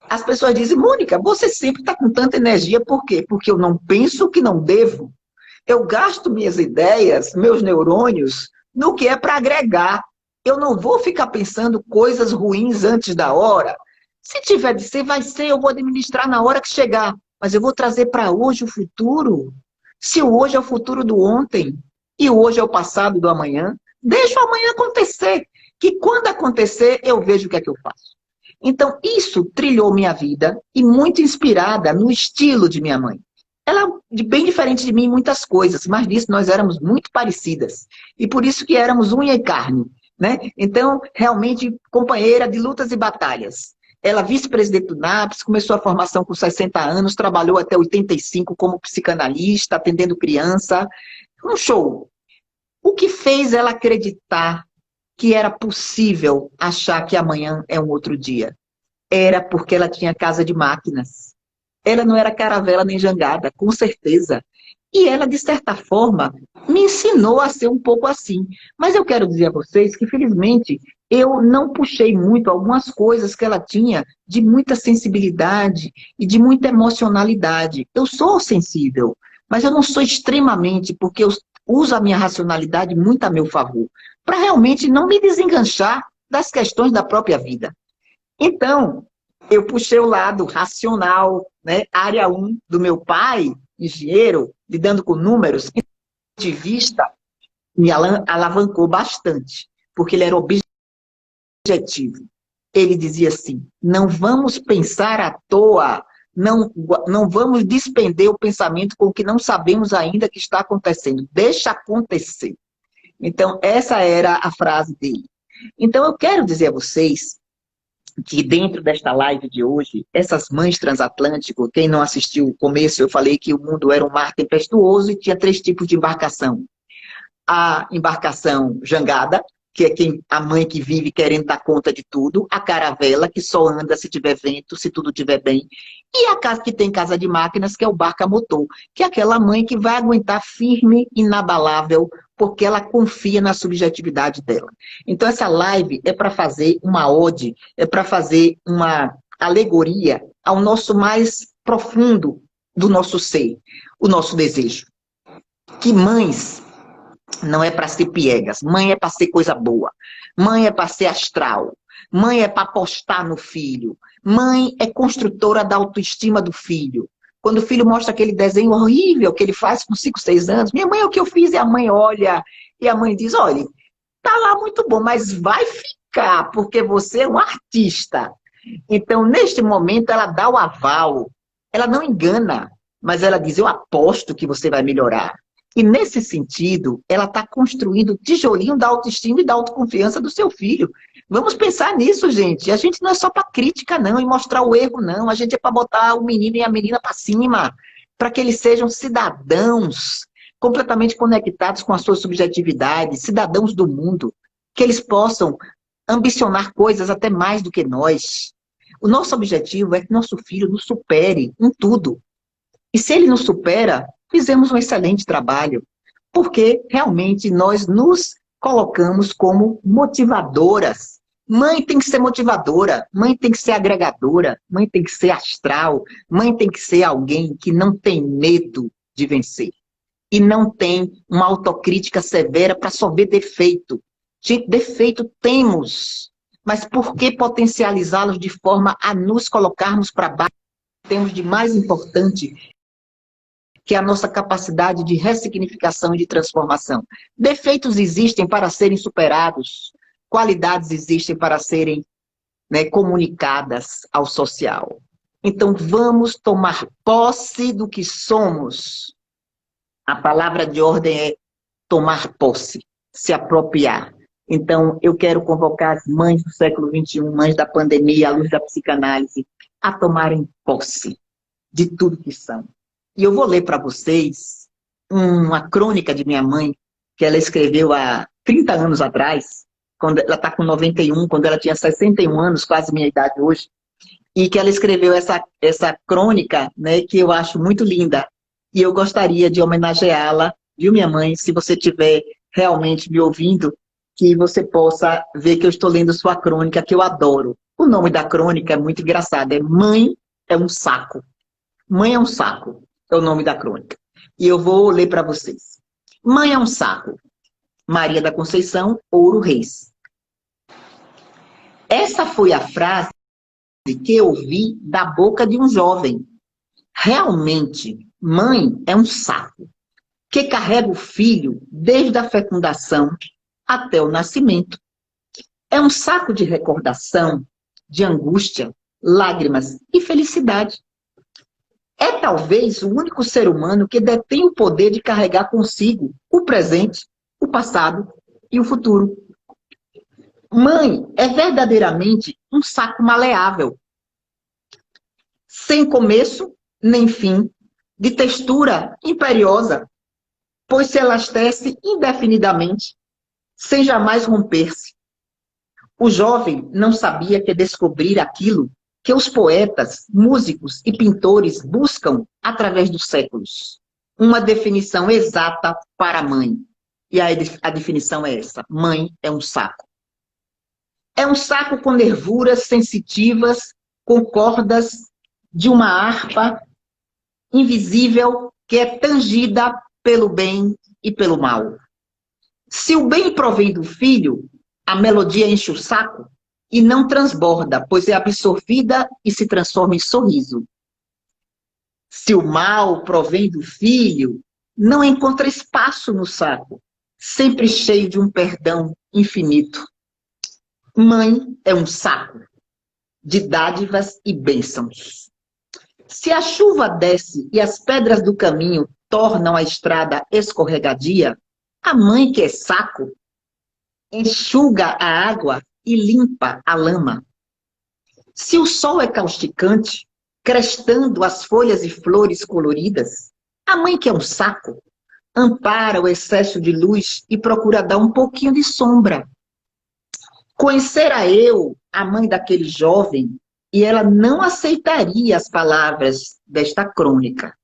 B: As pessoas dizem, Mônica, você sempre está com tanta energia, por quê? Porque eu não penso o que não devo. Eu gasto minhas ideias, meus neurônios, no que é para agregar. Eu não vou ficar pensando coisas ruins antes da hora. Se tiver de ser, vai ser, eu vou administrar na hora que chegar. Mas eu vou trazer para hoje o futuro. Se o hoje é o futuro do ontem e o hoje é o passado do amanhã, deixa o amanhã acontecer. Que quando acontecer, eu vejo o que é que eu faço. Então, isso trilhou minha vida e muito inspirada no estilo de minha mãe. Ela bem diferente de mim em muitas coisas, mas nisso nós éramos muito parecidas. E por isso que éramos unha e carne, né? Então, realmente, companheira de lutas e batalhas. Ela, vice-presidente do NAPS, começou a formação com 60 anos, trabalhou até 85 como psicanalista, atendendo criança. Um show. O que fez ela acreditar que era possível achar que amanhã é um outro dia? Era porque ela tinha casa de máquinas. Ela não era caravela nem jangada, com certeza. E ela, de certa forma, me ensinou a ser um pouco assim. Mas eu quero dizer a vocês que, felizmente, eu não puxei muito algumas coisas que ela tinha de muita sensibilidade e de muita emocionalidade. Eu sou sensível, mas eu não sou extremamente, porque eu uso a minha racionalidade muito a meu favor, para realmente não me desenganchar das questões da própria vida. Então, eu puxei o lado racional, né? Área 1 do meu pai, engenheiro, lidando com números, de vista, me alavancou bastante, porque ele era objetivo. Ele dizia assim, não vamos pensar à toa, não vamos despender o pensamento com o que não sabemos ainda que está acontecendo. Deixa acontecer. Então, essa era a frase dele. Então, eu quero dizer a vocês que dentro desta live de hoje, essas mães transatlânticas, quem não assistiu o começo, eu falei que o mundo era um mar tempestuoso e tinha 3 tipos de embarcação. A embarcação jangada, que é a mãe que vive querendo dar conta de tudo, a caravela, que só anda se tiver vento, se tudo estiver bem, e a casa que tem casa de máquinas, que é o barco a motor, que é aquela mãe que vai aguentar firme, inabalável, porque ela confia na subjetividade dela. Então essa live é para fazer uma ode, é para fazer uma alegoria ao nosso mais profundo do nosso ser, o nosso desejo. Que mães não é para ser piegas, mãe é para ser coisa boa, mãe é para ser astral, mãe é para apostar no filho, mãe é construtora da autoestima do filho. Quando o filho mostra aquele desenho horrível que ele faz com 5, 6 anos, minha mãe é o que eu fiz, e a mãe olha, e a mãe diz, olha, tá lá muito bom, mas vai ficar, porque você é um artista. Então, neste momento, ela dá o aval, ela não engana, mas ela diz, eu aposto que você vai melhorar. E nesse sentido, ela está construindo o tijolinho da autoestima e da autoconfiança do seu filho. Vamos pensar nisso, gente. A gente não é só para crítica, não, e mostrar o erro, não. A gente é para botar o menino e a menina para cima, para que eles sejam cidadãos completamente conectados com a sua subjetividade, cidadãos do mundo, que eles possam ambicionar coisas até mais do que nós. O nosso objetivo é que nosso filho nos supere em tudo. E se ele nos supera, fizemos um excelente trabalho, porque realmente nós nos colocamos como motivadoras. Mãe tem que ser motivadora, mãe tem que ser agregadora, mãe tem que ser astral, mãe tem que ser alguém que não tem medo de vencer. E não tem uma autocrítica severa para só ver defeito. Gente, defeito temos, mas por que potencializá-los de forma a nos colocarmos para baixo? Temos de mais importante que é a nossa capacidade de ressignificação e de transformação. Defeitos existem para serem superados, qualidades existem para serem, né, comunicadas ao social. Então, vamos tomar posse do que somos. A palavra de ordem é tomar posse, se apropriar. Então, eu quero convocar as mães do século XXI, mães da pandemia, à luz da psicanálise, a tomarem posse de tudo que são. E eu vou ler para vocês uma crônica de minha mãe, que ela escreveu há 30 anos atrás, quando ela está com 91, quando ela tinha 61 anos, quase minha idade hoje, e que ela escreveu essa crônica, né, que eu acho muito linda. E eu gostaria de homenageá-la, viu, minha mãe? Se você estiver realmente me ouvindo, que você possa ver que eu estou lendo sua crônica, que eu adoro. O nome da crônica é muito engraçado, é Mãe é um Saco. Mãe é um Saco, é o nome da crônica. E eu vou ler para vocês. Mãe é um saco. Maria da Conceição, Ouro Reis. Essa foi a frase que eu ouvi da boca de um jovem. Realmente, mãe é um saco, que carrega o filho desde a fecundação até o nascimento. É um saco de recordação, de angústia, lágrimas e felicidade. É talvez o único ser humano que detém o poder de carregar consigo o presente, o passado e o futuro. Mãe é verdadeiramente um saco maleável, sem começo nem fim, de textura imperiosa, pois se elastece indefinidamente, sem jamais romper-se. O jovem não sabia que descobrir aquilo que os poetas, músicos e pintores buscam através dos séculos. Uma definição exata para mãe. E a definição é essa: mãe é um saco. É um saco com nervuras sensitivas, com cordas de uma harpa invisível que é tangida pelo bem e pelo mal. Se o bem provém do filho, a melodia enche o saco e não transborda, pois é absorvida e se transforma em sorriso. Se o mal provém do filho, não encontra espaço no saco, sempre cheio de um perdão infinito. Mãe é um saco de dádivas e bênçãos. Se a chuva desce e as pedras do caminho tornam a estrada escorregadia, a mãe que é saco enxuga a água e limpa a lama. Se o sol é causticante, crestando as folhas e flores coloridas, a mãe que é um saco ampara o excesso de luz e procura dar um pouquinho de sombra. Conhecera eu a mãe daquele jovem e ela não aceitaria as palavras desta crônica,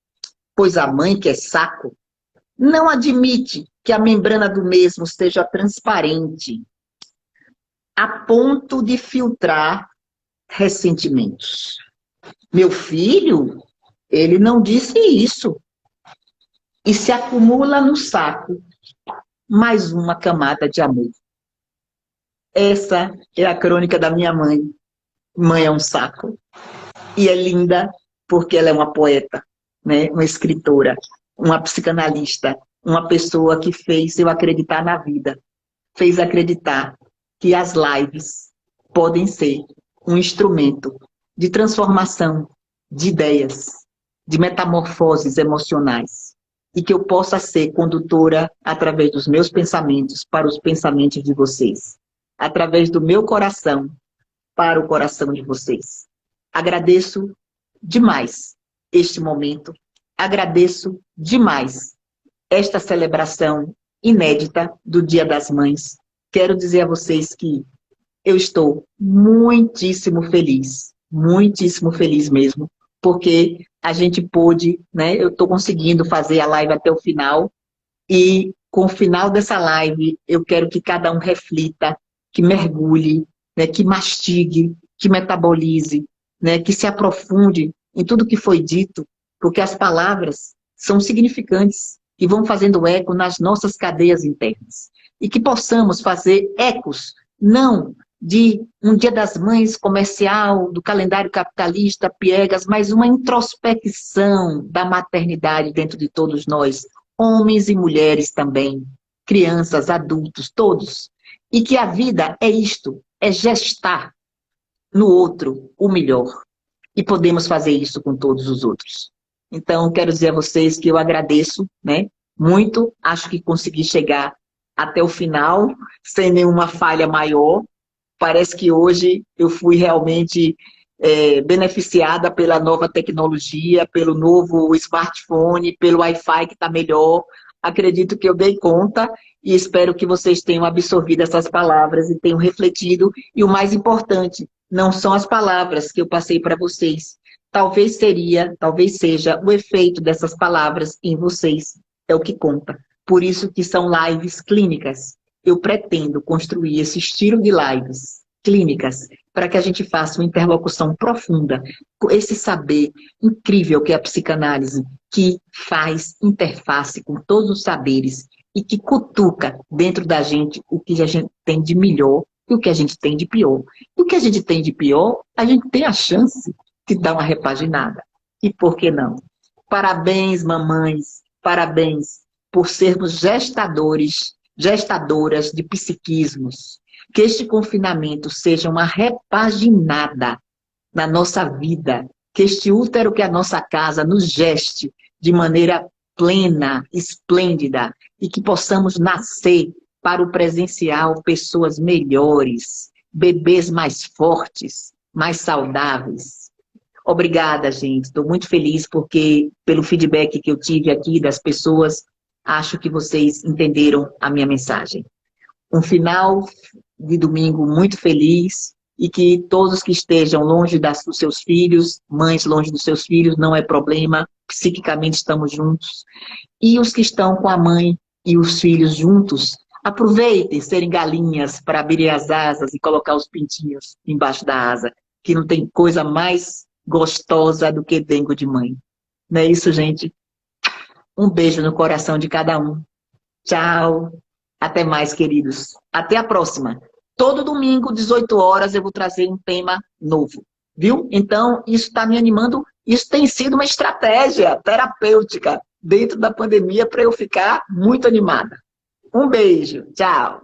B: pois a mãe que é saco não admite que a membrana do mesmo seja transparente, a ponto de filtrar ressentimentos. Meu filho, ele não disse isso. E se acumula no saco mais uma camada de amor. Essa é a crônica da minha mãe. Mãe é um saco. E é linda porque ela é uma poeta, né? Uma escritora, uma psicanalista, uma pessoa que fez eu acreditar na vida. Fez acreditar que as lives podem ser um instrumento de transformação de ideias, de metamorfoses emocionais, e que eu possa ser condutora através dos meus pensamentos para os pensamentos de vocês, através do meu coração para o coração de vocês. Agradeço demais este momento, agradeço demais esta celebração inédita do Dia das Mães. Quero dizer a vocês que eu estou muitíssimo feliz mesmo, porque a gente pôde, né? Eu estou conseguindo fazer a live até o final, e com o final dessa live, eu quero que cada um reflita, que mergulhe, né? Que mastigue, que metabolize, né? Que se aprofunde em tudo que foi dito, porque as palavras são significantes e vão fazendo eco nas nossas cadeias internas. E que possamos fazer ecos, não de um Dia das Mães comercial, do calendário capitalista, piegas, mas uma introspecção da maternidade dentro de todos nós, homens e mulheres também, crianças, adultos, todos. E que a vida é isto, é gestar no outro o melhor. E podemos fazer isso com todos os outros. Então, quero dizer a vocês que eu agradeço, né, muito, acho que consegui chegar até o final, sem nenhuma falha maior. Parece que hoje eu fui realmente beneficiada pela nova tecnologia, pelo novo smartphone, pelo Wi-Fi que está melhor. Acredito que eu dei conta e espero que vocês tenham absorvido essas palavras e tenham refletido. E o mais importante, não são as palavras que eu passei para vocês. Talvez seja o efeito dessas palavras em vocês. É o que conta. Por isso que são lives clínicas. Eu pretendo construir esse estilo de lives clínicas para que a gente faça uma interlocução profunda com esse saber incrível que é a psicanálise, que faz interface com todos os saberes e que cutuca dentro da gente o que a gente tem de melhor e o que a gente tem de pior. E o que a gente tem de pior, a gente tem a chance de dar uma repaginada. E por que não? Parabéns, mamães, parabéns por sermos gestadoras de psiquismos. Que este confinamento seja uma repaginada na nossa vida, que este útero, que é a nossa casa, nos geste de maneira plena, esplêndida, e que possamos nascer para o presencial pessoas melhores, bebês mais fortes, mais saudáveis. Obrigada, gente. Estou muito feliz porque, pelo feedback que eu tive aqui das pessoas, acho que vocês entenderam a minha mensagem. Um final de domingo muito feliz e que todos que estejam longe dos seus filhos, mães longe dos seus filhos, não é problema, psiquicamente estamos juntos. E os que estão com a mãe e os filhos juntos, aproveitem serem galinhas para abrir as asas e colocar os pintinhos embaixo da asa, que não tem coisa mais gostosa do que dengo de mãe. Não é isso, gente? Um beijo no coração de cada um. Tchau. Até mais, queridos. Até a próxima. Todo domingo, 18 horas, eu vou trazer um tema novo. Viu? Então, isso está me animando. Isso tem sido uma estratégia terapêutica dentro da pandemia para eu ficar muito animada. Um beijo. Tchau.